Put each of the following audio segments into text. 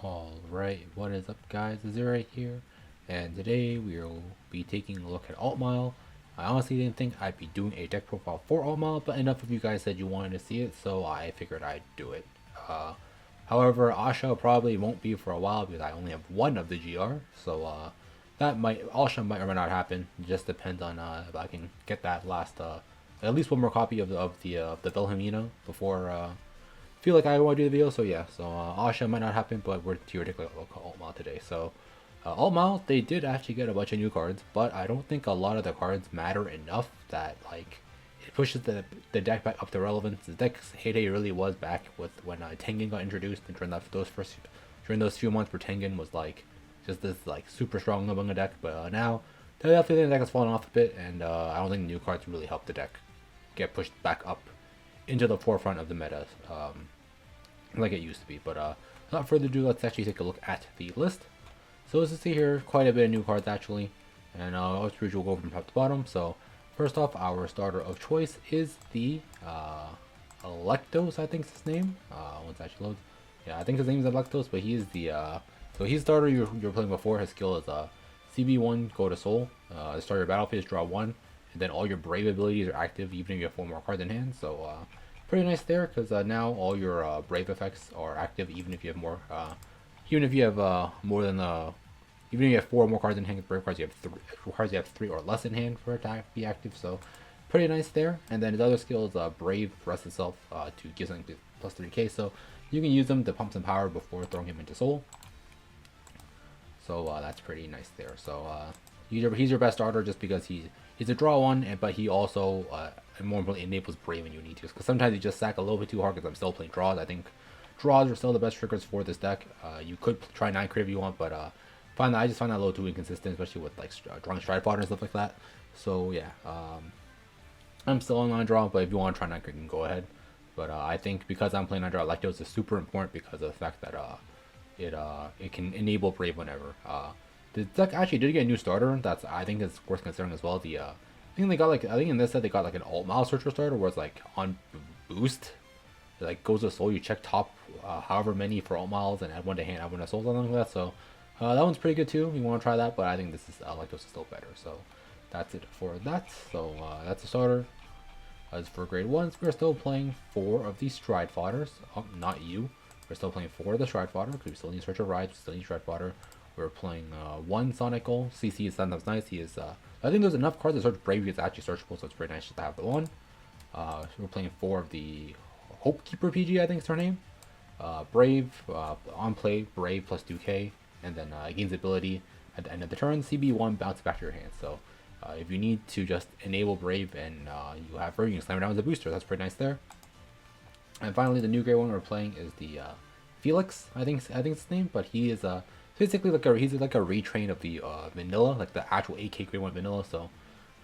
Alright, what is up guys, it's right here, and today we'll be taking a look at Altmile. I honestly didn't think I'd be doing a deck profile for Altmile, but enough of you guys said you wanted to see it, so I figured I'd do it. However, Asha probably won't be for a while because I only have one of the GR, so Asha might or might not happen. It just depends on if I can get that last, at least one more copy of the Wilhelmina before feel like I want to do the video, so yeah. So Asha might not happen, but we're theoretically Altmile today. So Altmile, they did actually get a bunch of new cards, but I don't think a lot of the cards matter enough that like it pushes the deck back up to relevance. The deck's heyday really was back with when Tengen got introduced, and during those few months where Tengen was like just this like super strong among the deck. But now I definitely think the deck has fallen off a bit, and I don't think the new cards really help the deck get pushed back up into the forefront of the meta. Like it used to be. But without further ado, let's actually take a look at the list. So as you see here, quite a bit of new cards actually, and as usual, we'll go from top to bottom. So first off, our starter of choice is the Electos, I think is his name. Once it actually loads, yeah, I think his name is Electos, but he is the so he's starter you're playing before. His skill is CB1, go to Soul. Start your battle phase, draw one, and then all your Brave abilities are active even if you have 4 more cards in hand. So pretty nice there, because now all your Brave effects are active even if you have more, even if you have more than even if you have 4 more cards in hand. Brave cards you have 3 or less in hand for it to be active. So pretty nice there. And then his other skill is Brave rest itself to give something plus 3k. So you can use them to pump some power before throwing him into Soul. So that's pretty nice there. So he's your best starter just because he's a draw one, but he also and more importantly enables Brave when you need to, because sometimes you just sack a little bit too hard. Because I'm still playing draws. I think draws are still the best triggers for this deck. You could try 9 crit if you want, but I just find that a little too inconsistent, especially with like drawing stride fodder and stuff like that. So yeah, I'm still on 9 draw, but if you want to try 9 crit, you can go ahead. But I think because I'm playing 9 draw, Electos is super important because of the fact that it can enable Brave whenever. The deck actually did get a new starter that's I think is worth considering as well. I think they got like, I think in this set they got like an Altmile searcher starter where it's like on boost, it like goes to Soul, you check top however many for Altmiles and add 1 to hand, add 1 to Soul, something like that. So that one's pretty good too. You want to try that, but I think this is Electos is still better. So that's it for that. So that's a starter. As for grade 1s, we're still playing 4 of these stride fodders. Oh, not you. We're still playing 4 of the stride fodder because we still need Searcher Rides, we still need stride fodder. We're playing 1 Sonic Goal. CC is sometimes nice. He is I think there's enough cards to search Brave. It's actually searchable, so it's pretty nice just to have the one. So we're playing 4 of the Hope Keeper PG, I think is her name. Brave, on play, Brave plus 2k, and then gains ability at the end of the turn. CB1 bounce back to your hand. So if you need to just enable Brave and you have her, you can slam her down as a booster. That's pretty nice there. And finally, the new grade 1 we're playing is the Felix, I think it's his name, but he is basically he's like a retrain of the vanilla, like the actual 8k grade 1 vanilla. So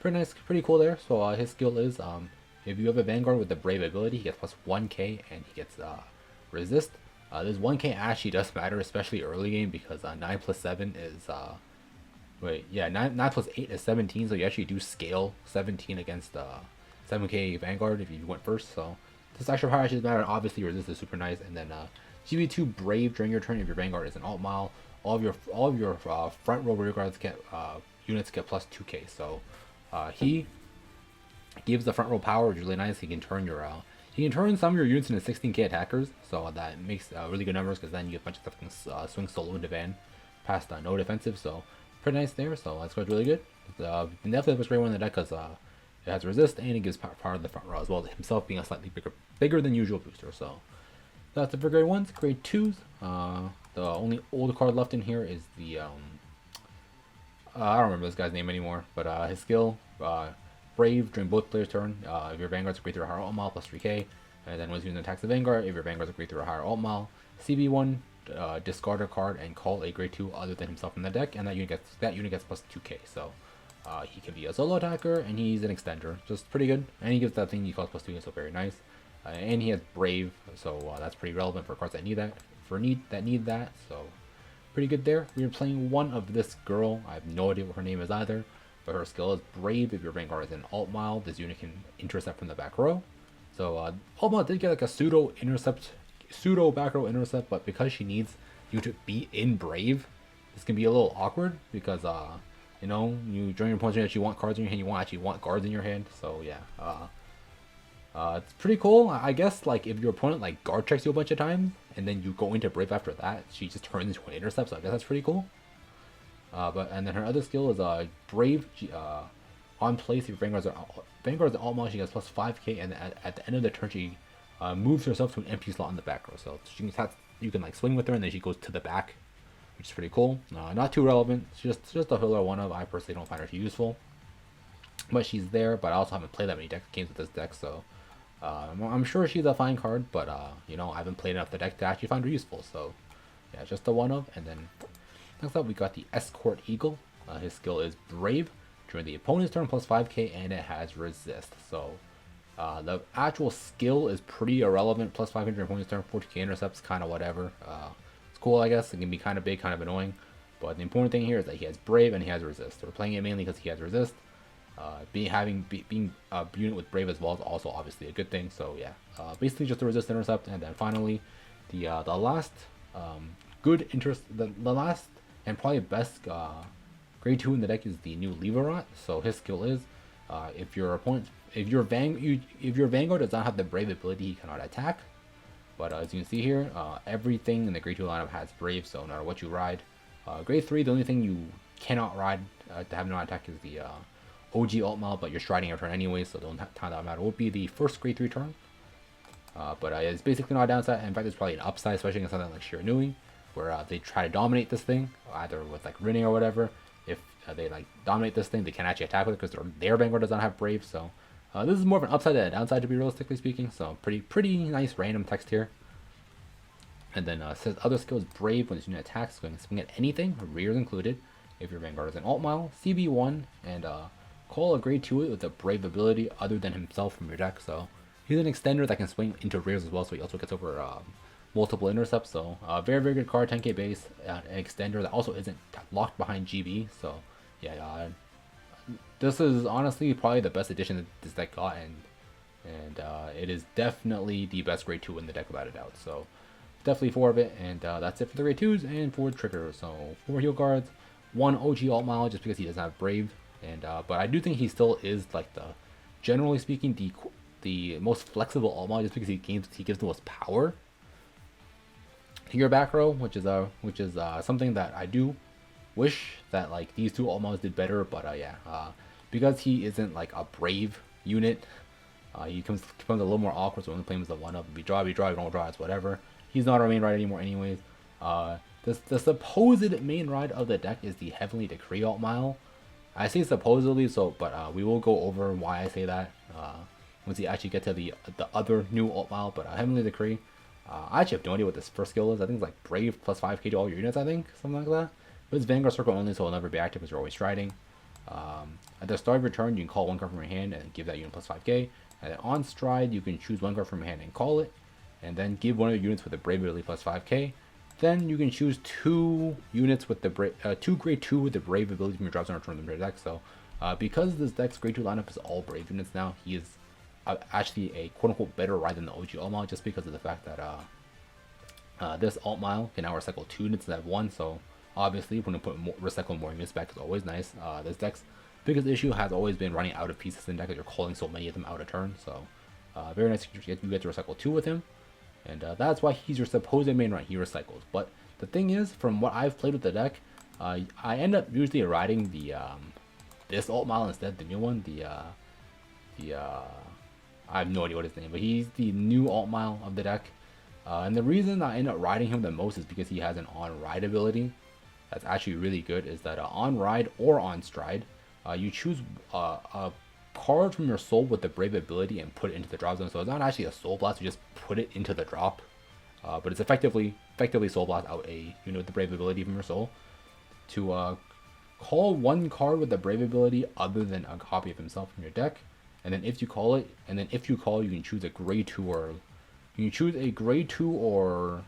pretty nice, pretty cool there. So his skill is if you have a Vanguard with the Brave ability, he gets plus 1k and he gets resist. This 1k actually does matter, especially early game, because 9 plus 7 is 9 plus 8 is 17, so you actually do scale 17 against 7k Vanguard if you went first. So this extra power actually does matter. Obviously resist is super nice, and then GB2 Brave during your turn if your Vanguard is an Altmile. All of your front row rear guards get units get plus 2k. So he gives the front row power, which is really nice. He can turn some of your units into 16k attackers, so that makes really good numbers, because then you get a bunch of stuff can swing solo into van past no defensive. So pretty nice there. So that's really good. Definitely the most great one in the deck because it has resist and it gives power to the front row as well, himself being a slightly bigger than usual booster. So that's it for grade 1s. Grade 2s, the only old card left in here is the I don't remember this guy's name anymore, but his skill, Brave during both players' turn. If your Vanguard's agreed through a higher Altmile, plus 3k, and then when using attacks the Vanguard, if your Vanguard's agreed through a higher Altmile, CB1, discard a card and call a grade 2 other than himself in the deck, and that unit gets plus 2k. So he can be a solo attacker, and he's an extender, just pretty good. And he gives that thing he calls plus 2k, so very nice. And he has Brave, so that's pretty relevant for cards that need that. So pretty good there. We are playing 1 of this girl. I have no idea what her name is either, but her skill is Brave. If your Vanguard is an Altmile, this unit can intercept from the back row. So Altmile did get like a pseudo intercept pseudo back row intercept, but because she needs you to be in Brave, this can be a little awkward because you know, you join your opponent's turn that you want cards in your hand, you actually want guards in your hand. So yeah, it's pretty cool. I guess like if your opponent like guard checks you a bunch of times and then you go into Brave after that, she just turns into an intercept. So I guess that's pretty cool. And then her other skill is Brave. On place, if Vanguard's an Altmile, she gets plus 5k, and at the end of the turn, she moves herself to an empty slot in the back row. So you can like swing with her, and then she goes to the back, which is pretty cool. Not too relevant. It's just a filler one of. I personally don't find her too useful, but she's there. But I also haven't played that many games with this deck, so I'm sure she's a fine card. But you know, I haven't played enough the deck to actually find her useful. So yeah, just a one of. And then next up, we got the Escort Eagle. His skill is Brave. During the opponent's turn, plus 5k, and it has resist. So the actual skill is pretty irrelevant. Plus 500 opponent's turn, 40k intercepts, kind of whatever. It's cool, I guess. It can be kind of big, kind of annoying. But the important thing here is that he has Brave and he has resist. We're playing it mainly because he has resist. Being a unit with Brave as well is also obviously a good thing. So yeah, basically just a resist intercept. And then finally, the last the last and probably best grade 2 in the deck is the new Leverot. So his skill is if your Vanguard does not have the Brave ability, he cannot attack. But as you can see here, everything in the grade 2 lineup has Brave, so no matter what you ride. Grade 3, the only thing you cannot ride to have no attack is the OG Altmile, but you're striding your turn anyway, so the only time that matter would be the first grade 3 turn. But it's basically not a downside. In fact, it's probably an upside, especially against something like Shiranui, where they try to dominate this thing, either with like Rinning or whatever. If they like dominate this thing, they can't actually attack with it because their Vanguard does not have Brave. So this is more of an upside than a downside, to be realistically speaking. So pretty nice random text here. And then says other skills Brave when this unit attacks, going to swing at anything, rears included. If your Vanguard is an Altmile, CB1, and call a grade 2 with a Brave ability other than himself from your deck. So he's an extender that can swing into rears as well. So he also gets over multiple intercepts. So very good card, 10k base, an extender that also isn't locked behind GB. So yeah, this is honestly probably the best addition that this deck got, and it is definitely the best grade 2 in the deck without a doubt. So definitely 4 of it, and that's it for the grade 2s and 4 triggers. So 4 heal guards, 1 OG Altmile just because he doesn't have Brave, and but I do think he still is like generally speaking the most flexible Altmile just because he gives the most power to your back row, which is something that I do wish that like these two Altmiles did better. But because he isn't like a Brave unit, he becomes a little more awkward. So when playing as the one up, if you draw, you don't draw, it's whatever. He's not our main ride anymore anyways. The supposed main ride of the deck is the Heavenly Decree Altmile. I say supposedly, but we will go over why I say that once we actually get to the other new Altmile. But Heavenly Decree, I actually have no idea what this first skill is. I think it's like Brave plus 5k to all your units, I think, something like that. But it's Vanguard Circle only, so it'll never be active because you're always striding. At the start of your turn, you can call one card from your hand and give that unit plus 5k. And then on stride, you can choose one card from your hand and call it, and then give one of your units with the Brave ability plus 5k. Then you can choose 2 units with the 2 grade 2 with the Brave ability from your drop zone or turn them to your deck. So because this deck's grade 2 lineup is all Brave units now, he is actually a quote-unquote better ride than the OG Altmile, just because of the fact that this Altmile can now recycle 2 units instead of 1. So obviously, when you recycle more units back is always nice. This deck's biggest issue has always been running out of pieces in the deck because you're calling so many of them out of turn. So very nice, you get to recycle 2 with him, and that's why he's your supposed main ride. He recycles. But the thing is, from what I've played with the deck, I end up usually riding the this Altmile instead, the new one, I have no idea what his name, but he's the new Altmile of the deck. And the reason I end up riding him the most is because he has an on-ride ability that's actually really good. Is that on ride or on stride, you choose a card from your soul with the Brave ability and put it into the drop zone. So it's not actually a soul blast, you just put it into the drop, but it's effectively soul blast out a unit with the Brave ability from your soul to call one card with the Brave ability other than a copy of himself from your deck. And then if you call it, you can choose a grade 2 or you choose a grade 2 or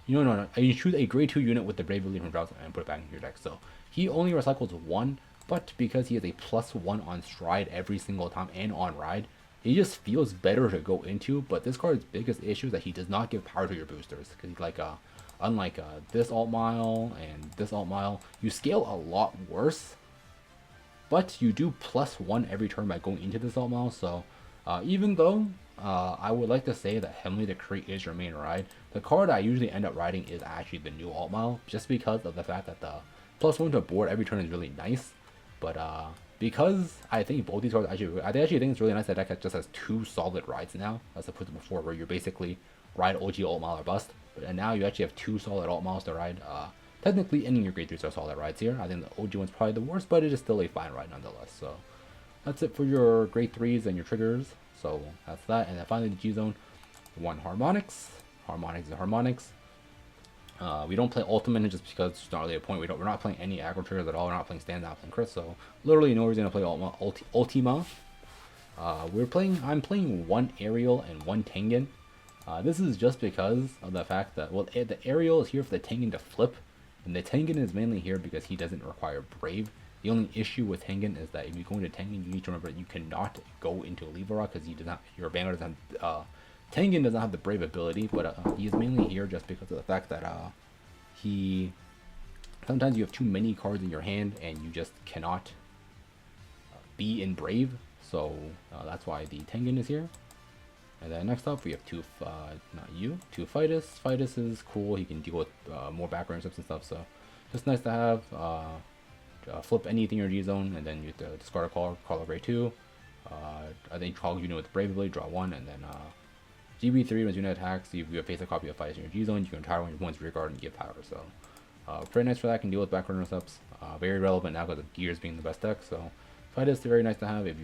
you choose a grade 2 unit with the Brave ability from drop zone and put it back into your deck. So he only recycles 1, but because he has a +1 on stride every single time and on ride, he just feels better to go into. But this card's biggest issue is that he does not give power to your boosters, because he's like unlike this Altmile and this Altmile, you scale a lot worse, but you do +1 every turn by going into this Altmile. So even though I would like to say that Heavenly Decree is your main ride, the card I usually end up riding is actually the new Altmile, just because of the fact that the +1 to board every turn is really nice. But because I think both these cards I actually think it's really nice that deck just has 2 solid rides now, as opposed to before where you're basically ride OG Altmile or bust. And now you actually have 2 solid Altmiles to ride. Technically, any of your grade 3s are solid rides here. I think the OG one's probably the worst, but it is still a fine ride nonetheless. So that's it for your grade 3s and your triggers. So that's that. And then finally the G Zone, 1 Harmonics. Harmonics is Harmonics. We don't play Ultimate just because it's not really a point. We're not playing any aggro triggers at all. We're not playing stand, not playing crit. So literally no reason to play Ultima. I'm playing 1 Aerial and 1 Tengen. This is just because of the fact that, well, the Aerial is here for the Tengen to flip, and the Tengen is mainly here because he doesn't require Brave. The only issue with Tengen is that if you go into Tengen, you need to remember that you cannot go into Leverrock because your Vanguard doesn't have, Tengen doesn't have the Brave ability, but he is mainly here just because of the fact that sometimes you have too many cards in your hand and you just cannot be in Brave, so that's why the Tengen is here. And then next up we have two Fides. Fides is cool. He can deal with more background steps and stuff, so just nice to have. Flip anything in your G Zone, and then you have to discard a call grade 2. I think call unit with Brave ability, draw 1, and then GB3 when unit attacks, if you have face a copy of Fides in your G Zone, you can retire one of your points rear guard and give power. So pretty nice for that. Can deal with background steps. Very relevant now because of Gears being the best deck. So Fides is very nice to have. If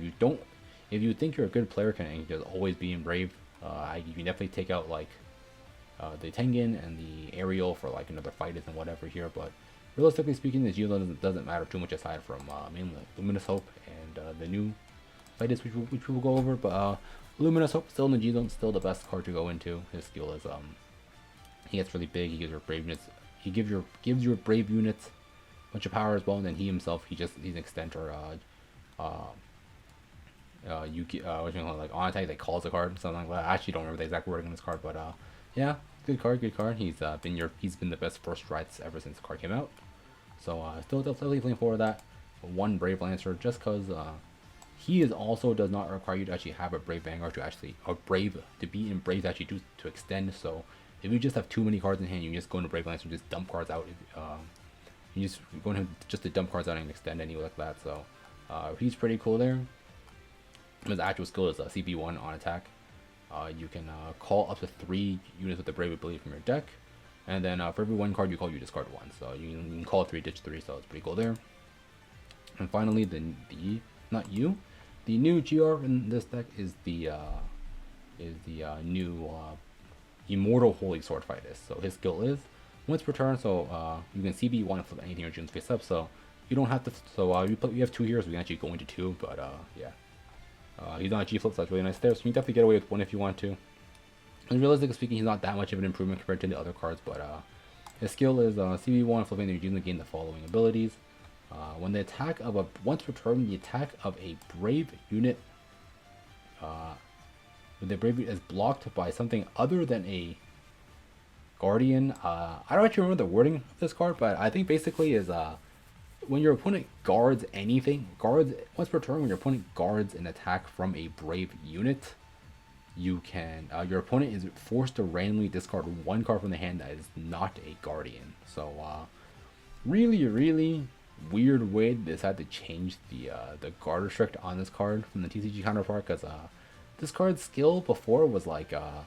you think you're a good player, can just always be in Brave. You can definitely take out like the Tengen and the Aerial for like another Fides and whatever here, but realistically speaking, the G Zone doesn't matter too much aside from mainly Luminous Hope and the new Fides, which we will go over. But Luminous Hope still in the G Zone, still the best card to go into. His skill is he gets really big. He gives your Brave units. He gives your Brave units a bunch of power as well, and then he himself he's an extender. Like on attack, they calls a card, something like that. I actually don't remember the exact wording on this card, but yeah, good card. He's been the best first rides ever since the card came out. So still definitely playing for that. 1 Brave Lancer, just because he also does not require you to actually have a Brave Vanguard to be in Brave to actually to extend. So if you just have too many cards in hand, you can just go into Brave Lancer and just dump cards out. You just go into just to dump cards out and extend anyway like that. So he's pretty cool there. His actual skill is CP1 on attack. You can call up to 3 units with the Brave ability from your deck, and then for every 1 card you call, you discard 1. So you can call 3, ditch 3. So it's pretty cool there. And finally, the new GR in this deck is the new Immortal Holy Sword Fides. So his skill is once per turn. So you can CB1 and flip anything your June's face up. So you don't have to. So we have 2 heroes. We can actually go into 2, but yeah. He's on a G-flip, so that's really nice there. So you can definitely get away with 1 if you want to. And realistically speaking, he's not that much of an improvement compared to the other cards, but his skill is CB1, flipping the Regime to gain the following abilities. When the attack of once per turn, the attack of a Brave unit is blocked by something other than a Guardian. I don't actually remember the wording of this card, but I think basically is when your opponent guards once per turn, when your opponent guards an attack from a Brave unit, you can your opponent is forced to randomly discard 1 card from the hand that is not a Guardian. So really weird way they decided to change the guard restrict on this card from the TCG counterpart, because this card's skill before was like I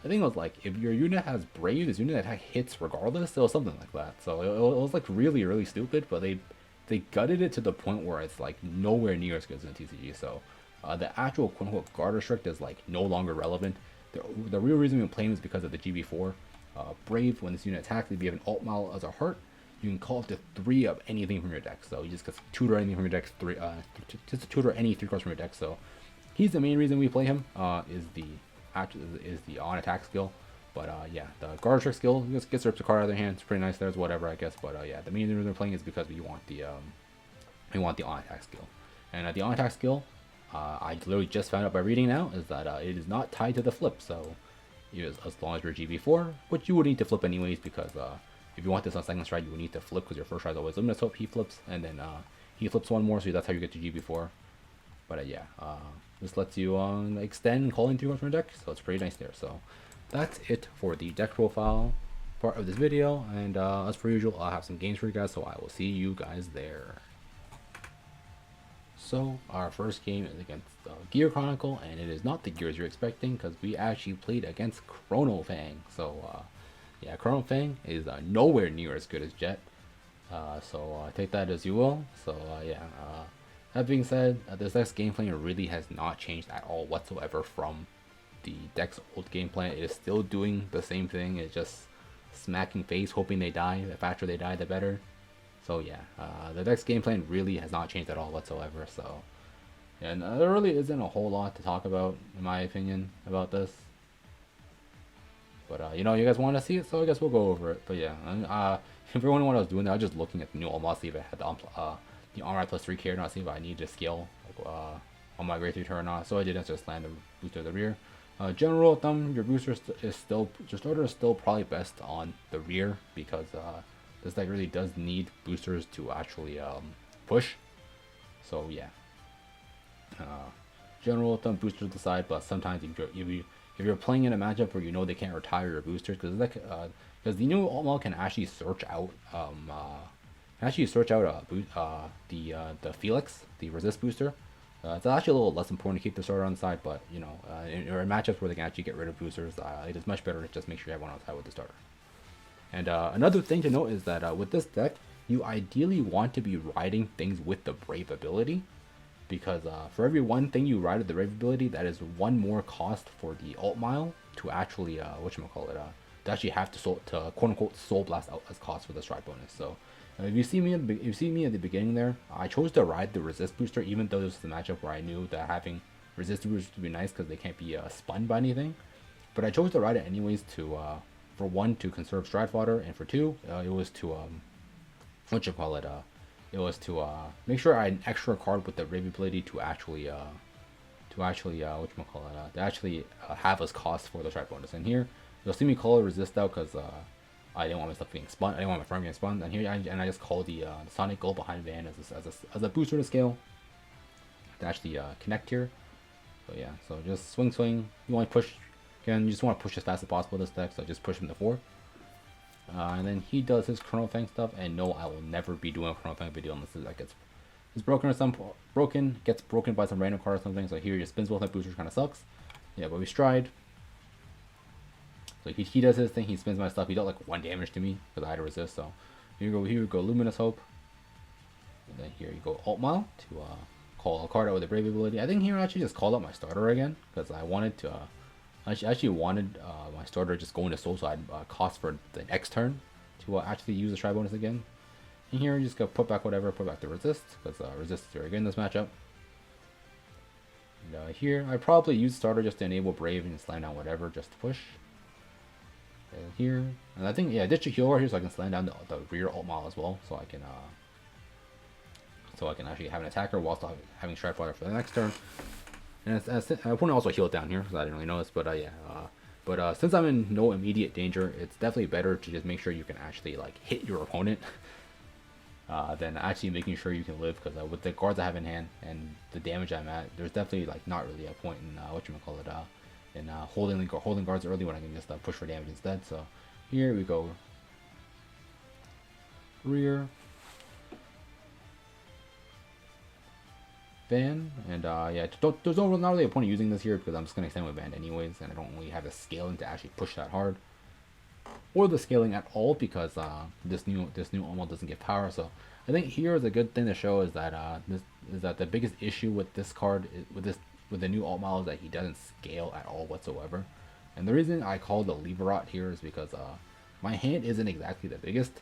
think it was like if your unit has Brave, this unit attack hits regardless. It was something like that. So it was like really stupid, but they gutted it to the point where it's like nowhere near as good as in TCG. So the actual quote-unquote guard restrict is like no longer relevant. The real reason we're playing is because of the GB4. Brave, when this unit attacks, if you have an Altmile as a heart, you can call up to 3 of anything from your deck. So you just get tutor anything from your deck, just tutor any 3 cards from your deck. So he's the main reason we play him. Is the on attack skill. But yeah, the guard trick skill just gets ripped a card out of their hand. It's pretty nice. There's whatever, I guess. But yeah, the main reason we're playing is because we want the on attack skill. And the on attack skill, I literally just found out by reading now is that it is not tied to the flip. So as long as you're GB4, which you would need to flip anyways, because if you want this on second stride, you would need to flip because your first stride is always luminous hope. He flips, and then he flips one more, so that's how you get to GB4. But yeah, this lets you extend calling 3 cards from your deck, so it's pretty nice there. So that's it for the deck profile part of this video, and as per usual, I'll have some games for you guys, so I will see you guys there. So our first game is against Gear Chronicle, and it is not the gears you're expecting because we actually played against Chrono Fang. So yeah, Chrono Fang is nowhere near as good as Jet. So take that as you will. So yeah, that being said, this deck's gameplay really has not changed at all whatsoever from the deck's old gameplay. It is still doing the same thing. It's just smacking face, hoping they die. The faster they die, the better. So yeah, the deck's gameplay really has not changed at all whatsoever. So, and there really isn't a whole lot to talk about, in my opinion, about this. But you know, you guys want to see it, so I guess we'll go over it. But yeah, if you're wondering what I was doing, I was just looking at the new Altmile, see if it had the Armor plus 3 care, not see if I need to scale like, on my grade 3 turn or not. So I didn't just land the booster at the rear. General rule of thumb, your booster is still, your starter is still probably best on the rear because this deck really does need boosters to actually push. So yeah, general rule of thumb, boosters to the side, but sometimes if you're playing in a matchup where you know they can't retire your boosters, because the new Altmile can actually search out the Felix, the resist booster. It's actually a little less important to keep the starter on the side, but you know, in matchups where they can actually get rid of boosters, it is much better to just make sure you have one on the side with the starter. And another thing to note is that with this deck, you ideally want to be riding things with the Brave ability, because for every one thing you ride with the Brave ability, that is one more cost for the Altmile to actually to actually have to quote unquote soul blast out as cost for the strike bonus. So if you see me at the beginning there, I chose to ride the resist booster, even though this was a matchup where I knew that having resist boosters would be nice because they can't be spun by anything. But I chose to ride it anyways to for one, to conserve stride fodder, and for two, it was to it was to make sure I had an extra card with the Brave ability to actually have as cost for the strike bonus. And here you'll see me call a resist out because I didn't want my stuff getting spun. I didn't want my farm getting spun. And here I just call the Sonic Goal behind Van as a booster to scale to actually connect here. So yeah, so just swing. You want to push. Again, you just want to push as fast as possible this deck, so just push him to 4. And then he does his Chrono Fang stuff, and no, I will never be doing a Chrono Fang video unless that gets broken or gets broken by some random card or something. So here he just spins both my boosters, kind of sucks. Yeah, but we stride. So he does his thing, he spins my stuff, he dealt like 1 damage to me because I had to resist. So here we go Luminous Hope. And then here you go Altmile to call a card out with the Brave ability. I think here I actually just called out my starter again because I wanted to. I actually wanted my starter just going to soul, so I'd cost for the next turn to actually use the stride bonus again. And here you just go put back the resist because resist is very good in this matchup. And here I probably use starter just to enable Brave and slam down whatever just to push. And here, and I think I ditch a heal over here so I can slam down the rear Altmile as well, so I can actually have an attacker while still having stride fodder for the next turn. And I want to also heal it down here because I didn't really notice, but yeah. Since I'm in no immediate danger, it's definitely better to just make sure you can actually like hit your opponent than actually making sure you can live. Because with the cards I have in hand and the damage I'm at, there's definitely like not really a point in in holding guards early when I can just push for damage instead. So here we go, rear. Van, and yeah, there's not really a point of using this here because I'm just gonna extend with Van anyways, and I don't really have the scaling to actually push that hard, or the scaling at all because this new Altmile doesn't give power. So I think here is a good thing to show is that the biggest issue with this card with the new Altmile is that he doesn't scale at all whatsoever. And the reason I call the Leverot here is because my hand isn't exactly the biggest,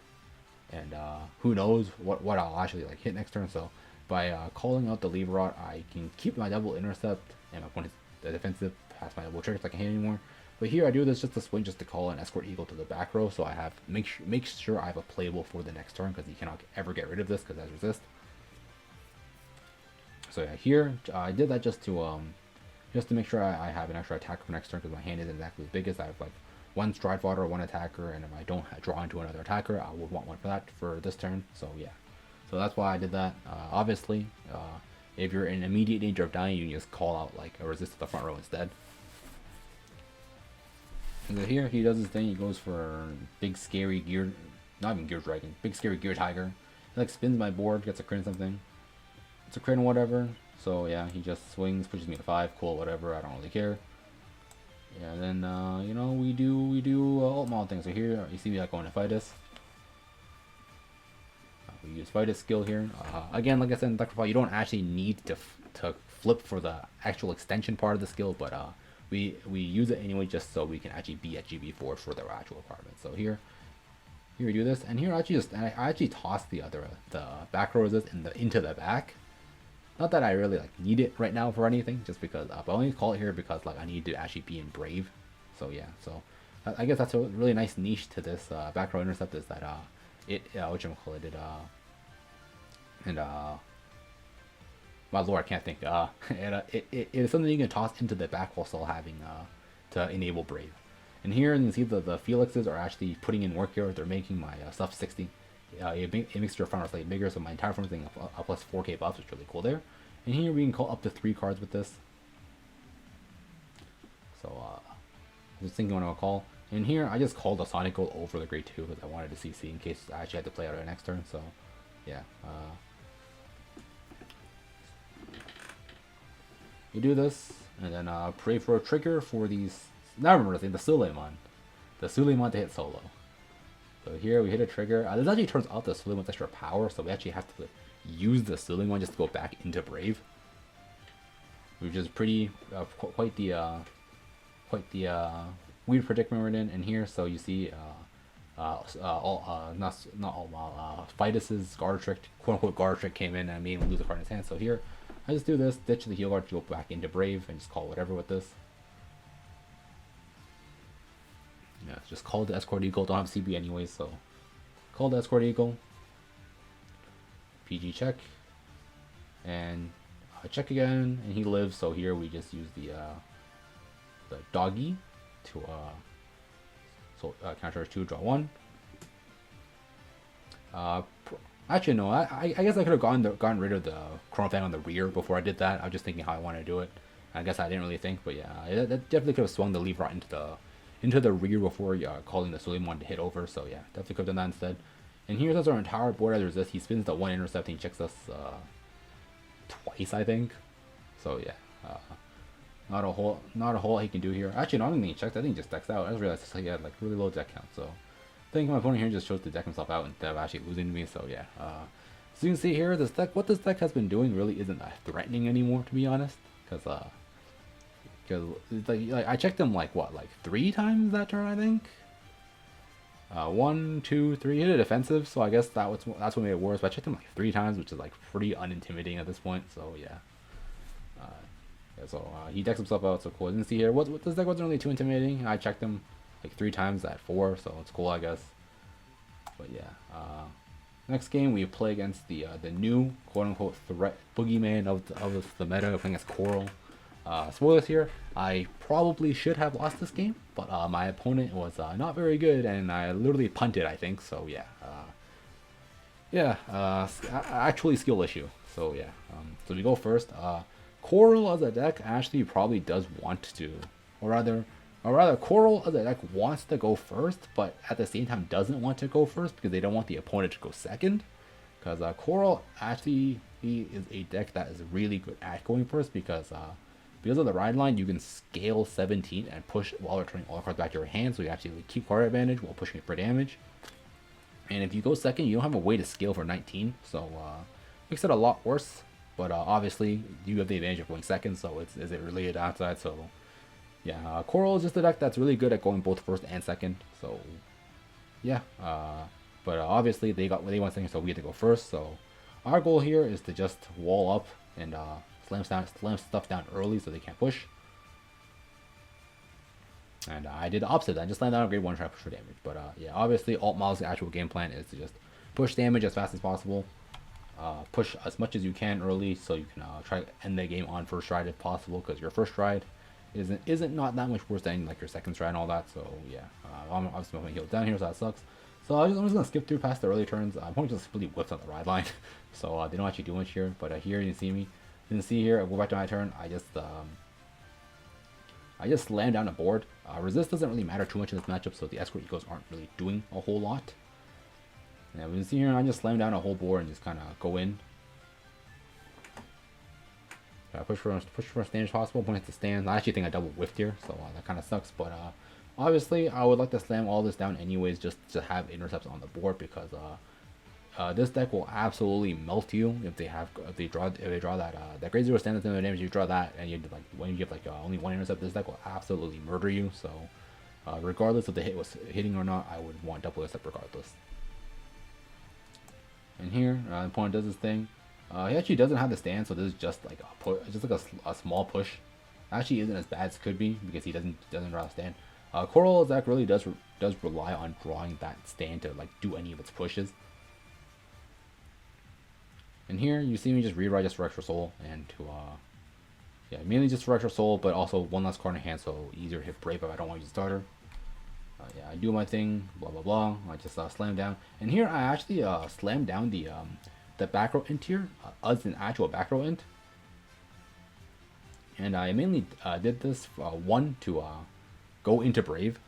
and who knows what I'll actually like hit next turn. So by calling out the Leverot, I can keep my double intercept, and my opponent's defensive past my double tricks. I can't hit anymore. But here I do this just to swing, just to call an Escort Eagle to the back row, so I have make sure I have a playable for the next turn because he cannot ever get rid of this because it has resist. So yeah, here I did that just to make sure I have an extra attacker for next turn, because my hand isn't exactly as big as I have like one stride fodder, one attacker, and if I don't draw into another attacker, I would want one for that for this turn. So yeah, so that's why I did that. Obviously, if you're in immediate danger of dying, you can just call out like a resist to the front row instead. And then here he does his thing. He goes for big scary gear, not even gear dragon, big scary gear tiger. He like spins my board, gets a crit or something. It's a crit or whatever. So yeah, he just swings, pushes me to 5. Cool, whatever. I don't really care. Yeah, and then you know, we do Altmile things. So here you see me like going to Fides. We use Fides skill here. Again, like I said in Deck Profile, you don't actually need to flip for the actual extension part of the skill, but we use it anyway just so we can actually be at GB4 for the actual requirements. So here we do this, and here I actually toss the back row resist into the back. Not that I really like need it right now for anything, just because. But I only call it here because like I need to actually be in Brave. So yeah, so I guess that's a really nice niche to this back row intercept, is that whatchamacallit, my lord, I can't think. It is something you can toss into the back while still having to enable Brave. And here you can see the Felixes are actually putting in work here. They're making my stuff 60. It makes your front row slightly bigger, so my entire front thing a plus 4k buffs, which is really cool there. And here we can call up to 3 cards with this. So I was thinking what I'll call. And here I just called a Sonic Gold over the Grade 2 because I wanted to CC in case I actually had to play out our next turn. So yeah. You do this, and then pray for a trigger for these. Now I remember the Suleiman. The Suleiman to hit solo. So here we hit a trigger. This actually turns out the Suleiman's extra power, so we actually have to use the Suleiman just to go back into Brave, which is pretty quite the weird predicament we're in here. So you see, not Altmile, Fides's guard trick, quote unquote guard trick, came in and made him lose a card in his hand. So here I just do this, ditch the heal guard to go back into Brave, and just call whatever with this. Yeah, just call the Escort Eagle. Don't have CB anyways, so call the Escort Eagle. PG check, and check again, and he lives. So here we just use the doggy to counter 2, draw 1. Actually no, I guess I could have gotten rid of the Chrono Fang on the rear before I did that. I was just thinking how I wanted to do it. I guess I didn't really think, but yeah, that definitely could have swung the lever right into the rear before calling the Suleiman to hit over. So yeah, definitely could have done that instead. And here's our entire board as resist. He spins the 1 intercept and he checks us twice, I think. So yeah, not a whole lot he can do here. Actually, not even he checked. I think he just decks out. I just realized he had like really low deck count. So I think my opponent here just chose to deck himself out instead of actually losing to me. So yeah, so you can see here, what this deck has been doing really isn't that threatening anymore, to be honest. Because like I checked him like 3 times that turn, I think. 1, 2, 3. He hit a defensive, so I guess that's what made it worse. But I checked him like 3 times, which is like pretty unintimidating at this point. So yeah. So he decks himself out, so cool. I didn't see here. This deck wasn't really too intimidating. I checked him like 3 times at 4, so it's cool, I guess. But yeah. Next game we play against the new quote unquote threat boogeyman of the meta, playing against Coral. Spoilers here, I probably should have lost this game, but my opponent was not very good, and I literally punted, I think. So yeah, actually skill issue. So yeah, so we go first. Coral as a deck actually probably does want to, or rather Coral as a deck wants to go first, but at the same time doesn't want to go first because they don't want the opponent to go second. Because Coral actually is a deck that is really good at going first because of the ride line, you can scale 17 and push while returning all cards back to your hand, so you actually keep card advantage while pushing it for damage. And if you go second, you don't have a way to scale for 19, so makes it a lot worse. But obviously, you have the advantage of going second, so is it really a downside? So yeah, Coral is just a deck that's really good at going both first and second. So yeah, but obviously they want second, so we have to go first. So our goal here is to just wall up and slam stuff down early so they can't push. And I did the opposite. I just landed on a grade 1 try to push for damage. But yeah, obviously Altmile's actual game plan is to just push damage as fast as possible. push as much as you can early, so you can try to end the game on first stride if possible, because your first stride isn't not that much worse than like your second stride and all that. So yeah, I'm obviously my heal down here, so that sucks. So I'm just gonna skip through past the early turns. I'm probably just completely whipped on the ride line, so they don't actually do much here. But here you can see me. You can see here. I go back to my turn. I just slam down the board. Resist doesn't really matter too much in this matchup, so the escort ecos aren't really doing a whole lot. And we can see here, I just slam down a whole board and just kind of go in. Push for as stand as possible. When it's the stands, I actually think I double whiffed here, so that kind of sucks. But obviously, I would like to slam all this down anyways, just to have intercepts on the board, because this deck will absolutely melt you if they draw that Great Zero stand at the end of the damage. You draw that, and you like when you have like only one intercept, this deck will absolutely murder you. So regardless if the hit was hitting or not, I would want double intercept regardless. And here, the opponent does his thing. He actually doesn't have the stand, so this is just like a small push. Actually, isn't as bad as it could be because he doesn't draw a stand. Coral Zach really does rely on drawing that stand to like do any of its pushes. And here you see me just rewrite just for extra soul and to yeah, mainly just for extra soul, but also one less card in hand, so easier to hit Brave if I don't want to use starter. Yeah, I do my thing, blah blah blah. I just slam down, and here I actually slammed down the back row int here as an actual back row int, and I mainly did this one to go into Brave,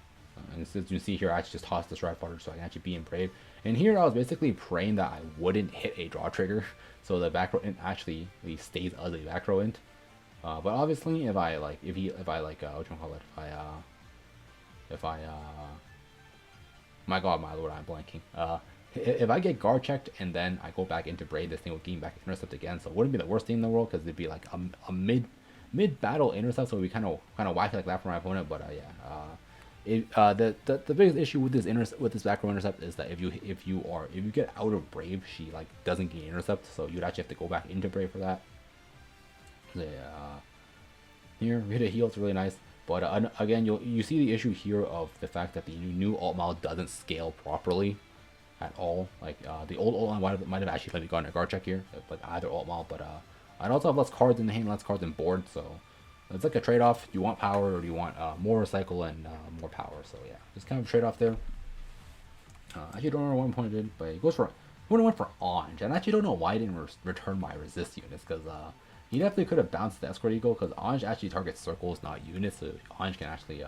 and as you can see here, I actually just tossed the stride fodder so I can actually be in Brave. And here I was basically praying that I wouldn't hit a draw trigger, so the back row int actually stays as a back row int. But obviously, if I what you call it, my god, my lord, I'm blanking. If I get guard checked and then I go back into Brave, this thing will gain back intercept again. So it wouldn't be the worst thing in the world, because it'd be like a mid battle intercept, so we kind of wacky like that for my opponent. But yeah, the biggest issue with this back row intercept is that if you get out of Brave, she like doesn't gain intercept, so you'd actually have to go back into Brave for that. Yeah, here we hit a heal, it's really nice. But again, you see the issue here of the fact that the new Altmile doesn't scale properly at all. Like the old Altmile might have actually let me gotten a guard check here, like either Altmile. But I'd also have less cards in the hand, less cards in board. So it's like a trade-off. Do you want power or do you want more recycle and more power? So yeah, just kind of a trade-off there. I actually don't know what one point did, but it goes for went for Ange, and I actually don't know why I didn't return my resist units, because he definitely could have bounced the escort eagle, because Ange actually targets circles, not units, so Ange can actually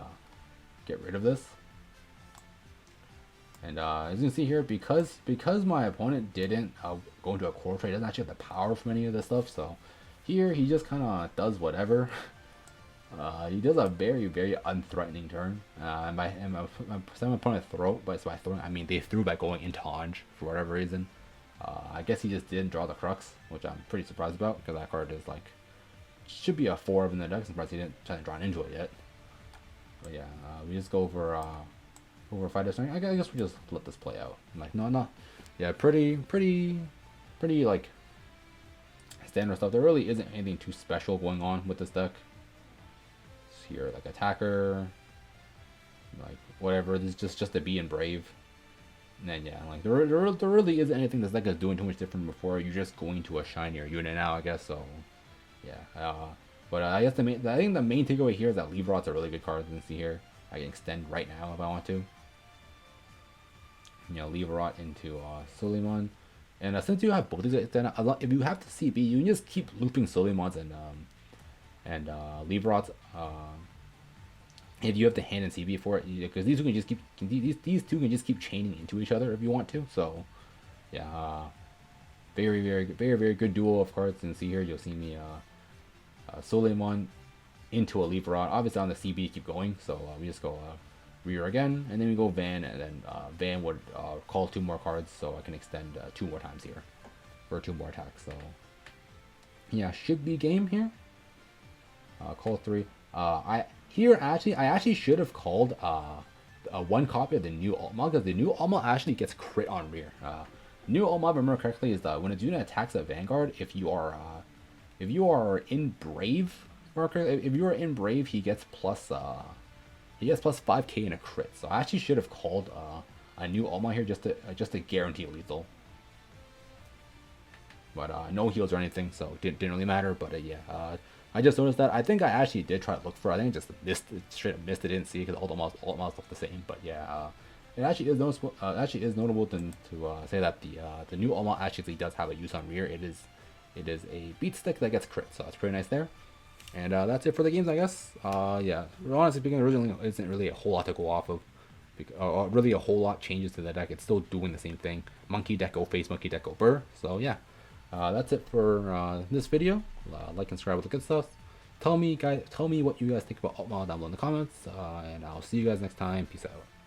get rid of this. And as you can see here, because my opponent didn't go into a core trade, doesn't actually have the power from any of this stuff, so here he just kind of does whatever. He does a very unthreatening turn. And my opponent throw, but by throwing I mean they threw by going into Ange for whatever reason. I guess he just didn't draw the Crux, which I'm pretty surprised about, because that card is like should be a 4 in the deck. I'm surprised he didn't try to draw into it yet. But yeah, we just go over Fides. I guess we just let this play out. Like no, yeah, pretty like standard stuff. There really isn't anything too special going on with this deck. Here, like attacker, like whatever. This is just a B and Brave. And then yeah, like there really isn't anything this deck is doing too much different before. You're just going to a shinier unit now, I guess. So yeah, but I guess I think the main takeaway here is that Leave Rot's a really good card. You can see here, I can extend right now if I want to. You know, Leave Rot into Suleiman, and since you have both these, then if you have the CB, you can just keep looping Suleimans and Leave Rots. If you have the hand and CB for it, because these two can just keep chaining into each other if you want to. So yeah, very good duo of cards. And see here, you'll see me Suleiman into a Leave Rot. Obviously on the CB keep going, so we just go rear again, and then we go Van, and then Van would call 2 more cards, so I can extend 2 more times here for 2 more attacks. So yeah, should be game here. Call 3. I actually should have called one copy of the new Altmile, because the new Altmile actually gets crit on rear. New Altmile, if I remember correctly, is when a unit attacks a Vanguard, if you are in Brave, he gets plus 5k in a crit. So I actually should have called a new Altmile here just to guarantee lethal. but no heals or anything, so it didn't really matter. But yeah, I just noticed that. I think I actually did try to look for it. I think I just missed it, straight up missed it, didn't see it because all the look the same. But yeah, it actually is noticeable. Actually is notable to say that the new Altmile actually does have a use on rear. It is a beat stick that gets crit, so it's pretty nice there. And that's it for the games, I guess. Yeah, honestly speaking, originally isn't really a whole lot to go off of. Really a whole lot changes to the deck. It's still doing the same thing. Monkey Deco Face, Monkey Deco Burr. So yeah, that's it for this video. Like and subscribe with the good stuff. Tell me what you guys think about Altmile down below in the comments. And I'll see you guys next time. Peace out.